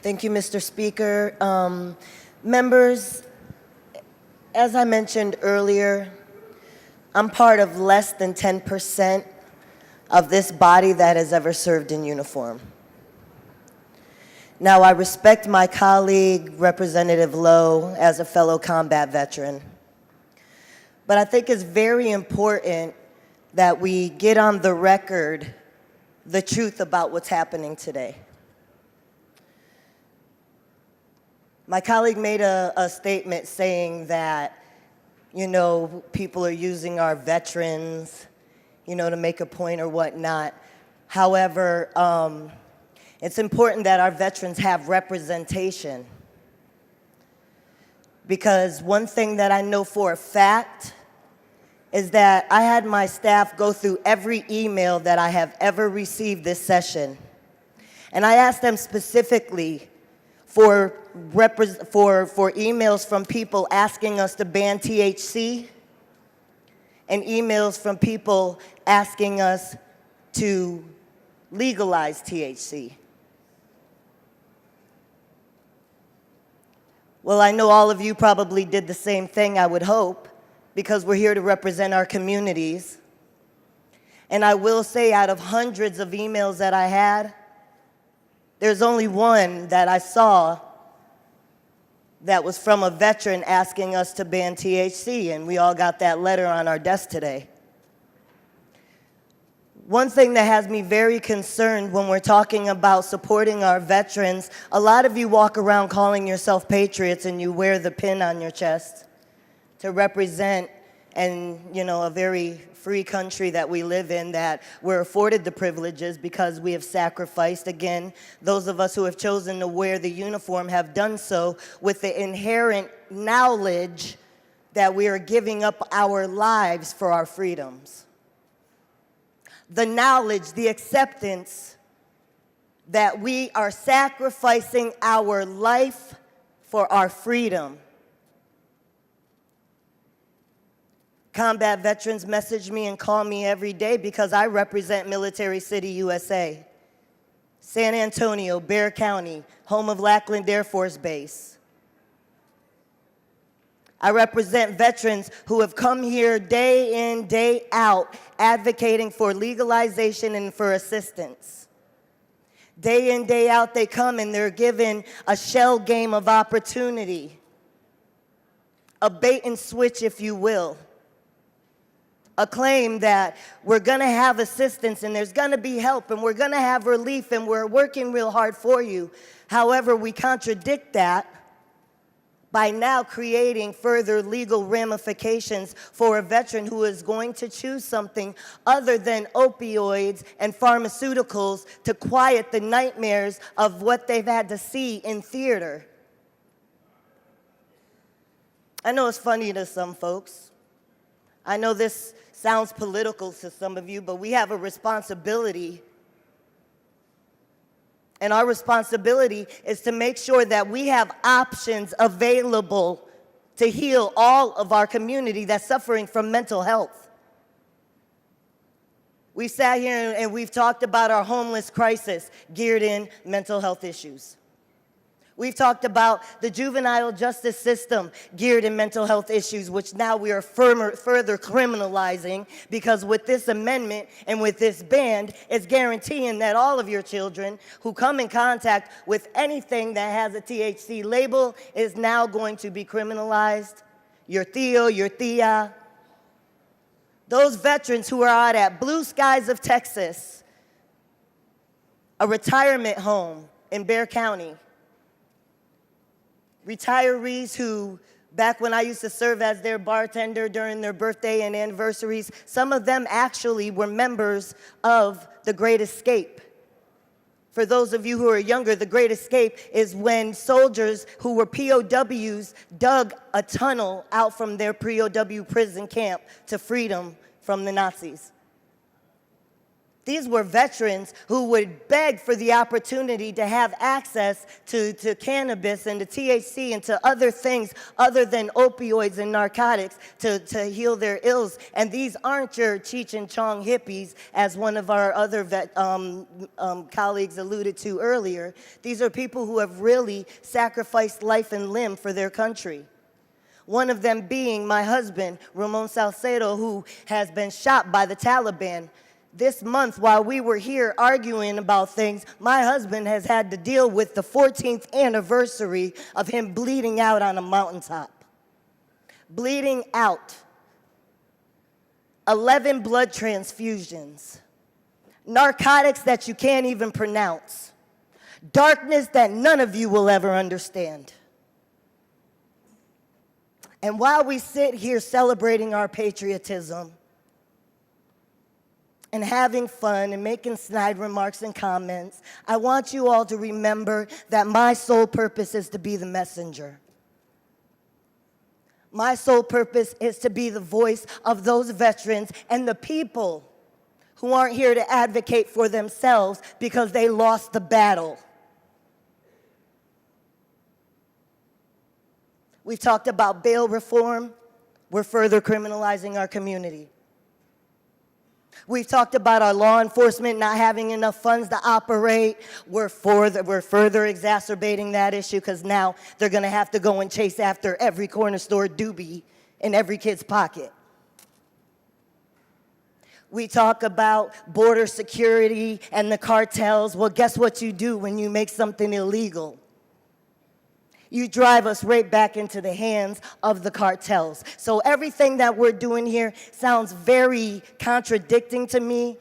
Thank you, Mr. Speaker. Members, as I mentioned earlier, I'm part of less than 10% of this body that has ever served in uniform. Now, I respect my colleague, Representative Lowe, as a fellow combat veteran. But I think it's very important that we get on the record the truth about what's happening today. My colleague made a statement saying that, people are using our veterans, to make a point or whatnot. However, it's important that our veterans have representation. Because one thing that I know for a fact is that I had my staff go through every email that I have ever received this session. And I asked them specifically for emails from people asking us to ban THC and emails from people asking us to legalize THC. Well, I know all of you probably did the same thing, I would hope, because we're here to represent our communities. And I will say, out of hundreds of emails that I had, there's only one that I saw that was from a veteran asking us to ban THC, and we all got that letter on our desk today. One thing that has me very concerned when we're talking about supporting our veterans, a lot of you walk around calling yourself patriots and you wear the pin on your chest to represent a very free country that we live in, that we're afforded the privileges because we have sacrificed. Again, those of us who have chosen to wear the uniform have done so with the inherent knowledge that we are giving up our lives for our freedoms. The knowledge, the acceptance that we are sacrificing our life for our freedom. Combat veterans message me and call me every day because I represent Military City, USA, San Antonio, Bexar County, home of Lackland Air Force Base. I represent veterans who have come here day in, day out, advocating for legalization and for assistance. Day in, day out, they come and they're given a shell game of opportunity, a bait and switch, if you will. A claim that we're going to have assistance and there's going to be help and we're going to have relief and we're working real hard for you. However, we contradict that by now creating further legal ramifications for a veteran who is going to choose something other than opioids and pharmaceuticals to quiet the nightmares of what they've had to see in theater. I know it's funny to some folks. I know this sounds political to some of you, but we have a responsibility. And our responsibility is to make sure that we have options available to heal all of our community that's suffering from mental health. We sat here and we've talked about our homeless crisis geared in mental health issues. We've talked about the juvenile justice system geared in mental health issues, which now we are further criminalizing, because with this amendment and with this ban, it's guaranteeing that all of your children who come in contact with anything that has a THC label is now going to be criminalized. Your tío, your tía. Those veterans who are out at Blue Skies of Texas, a retirement home in Bexar County, retirees who, back when I used to serve as their bartender during their birthday and anniversaries, some of them actually were members of the Great Escape. For those of you who are younger, the Great Escape is when soldiers who were POWs dug a tunnel out from their POW prison camp to freedom from the Nazis. These were veterans who would beg for the opportunity to have access to cannabis and to THC and to other things other than opioids and narcotics to heal their ills. And these aren't your Cheech and Chong hippies, as one of our other colleagues alluded to earlier. These are people who have really sacrificed life and limb for their country. One of them being my husband, Ramon Salcedo, who has been shot by the Taliban. This month, while we were here arguing about things, my husband has had to deal with the 14th anniversary of him bleeding out on a mountaintop. Bleeding out. 11 blood transfusions. Narcotics that you can't even pronounce. Darkness that none of you will ever understand. And while we sit here celebrating our patriotism, and having fun and making snide remarks and comments, I want you all to remember that my sole purpose is to be the messenger. My sole purpose is to be the voice of those veterans and the people who aren't here to advocate for themselves because they lost the battle. We've talked about bail reform. We're further criminalizing our community. We've talked about our law enforcement not having enough funds to operate. We're further exacerbating that issue because now they're going to have to go and chase after every corner store doobie in every kid's pocket. We talk about border security and the cartels. Well, guess what you do when you make something illegal? You drive us right back into the hands of the cartels. So everything that we're doing here sounds very contradicting to me.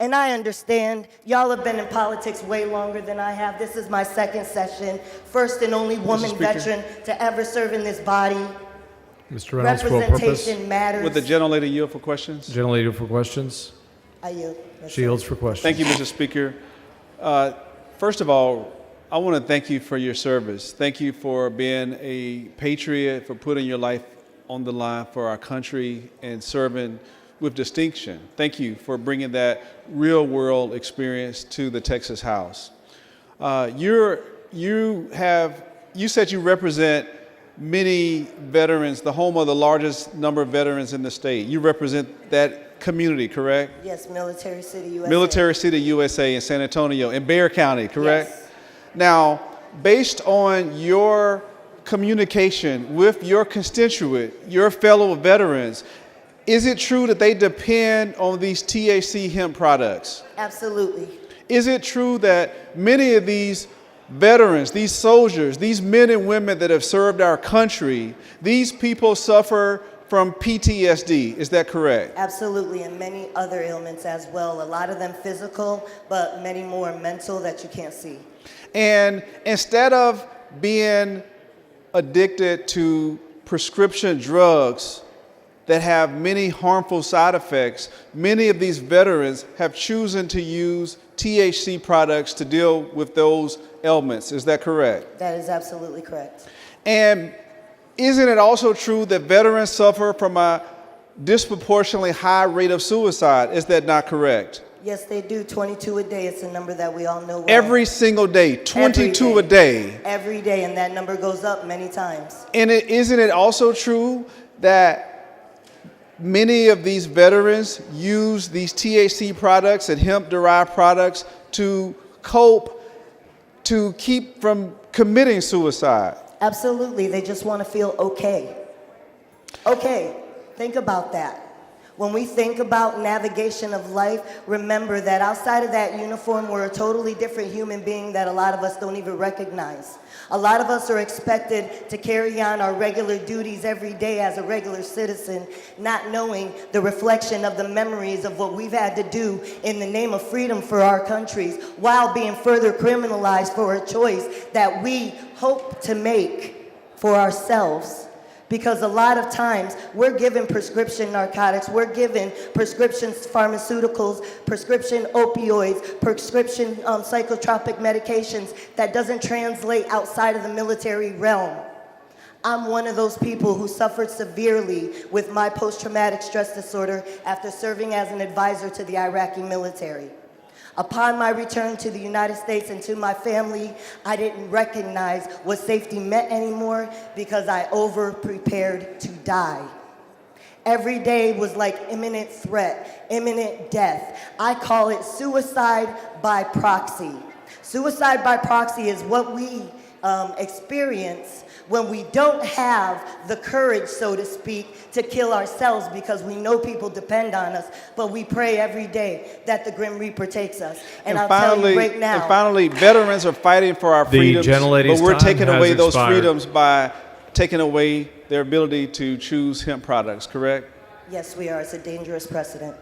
And I understand. Y'all have been in politics way longer than I have. This is my second session. First and only woman veteran to ever serve in this body. Mr. Reynolds, for what purpose? Representation matters. Would the gentlelady yield for questions? Gentlelady for questions. I yield. She yields for questions. Thank you, Mr. Speaker. First of all, I want to thank you for your service. Thank you for being a patriot, for putting your life on the line for our country and serving with distinction. Thank you for bringing that real world experience to the Texas House. You said you represent many veterans, the home of the largest number of veterans in the state. You represent that community, correct? Yes, Military City, USA. Military City, USA in San Antonio, in Bexar County, correct? Yes. Now, based on your communication with your constituent, your fellow veterans, is it true that they depend on these THC hemp products? Absolutely. Is it true that many of these veterans, these soldiers, these men and women that have served our country, these people suffer from PTSD? Is that correct? Absolutely, and many other ailments as well. A lot of them physical, but many more mental that you can't see. And instead of being addicted to prescription drugs that have many harmful side effects, many of these veterans have chosen to use THC products to deal with those ailments. Is that correct? That is absolutely correct. And isn't it also true that veterans suffer from a disproportionately high rate of suicide? Is that not correct? Yes, they do. 22 a day. It's a number that we all know well. Every single day, 22 a day. Every day, and that number goes up many times. And isn't it also true that many of these veterans use these THC products and hemp-derived products to cope, to keep from committing suicide? Absolutely. They just want to feel okay. Okay, think about that. When we think about navigation of life, remember that outside of that uniform, we're a totally different human being that a lot of us don't even recognize. A lot of us are expected to carry on our regular duties every day as a regular citizen, not knowing the reflection of the memories of what we've had to do in the name of freedom for our countries, while being further criminalized for a choice that we hope to make for ourselves. Because a lot of times we're given prescription narcotics, we're given prescription pharmaceuticals, prescription opioids, prescription psychotropic medications that doesn't translate outside of the military realm. I'm one of those people who suffered severely with my post-traumatic stress disorder after serving as an advisor to the Iraqi military. Upon my return to the United States and to my family, I didn't recognize what safety meant anymore because I over-prepared to die. Every day was like imminent threat, imminent death. I call it suicide by proxy. Suicide by proxy is what we experience when we don't have the courage, so to speak, to kill ourselves because we know people depend on us, but we pray every day that the Grim Reaper takes us. And I'll tell you right now. And finally, veterans are fighting for our The freedoms, gentlelady's but we're time taking has away those expired. freedoms by taking away their ability to choose hemp products, correct? Yes, we are. It's a dangerous precedent.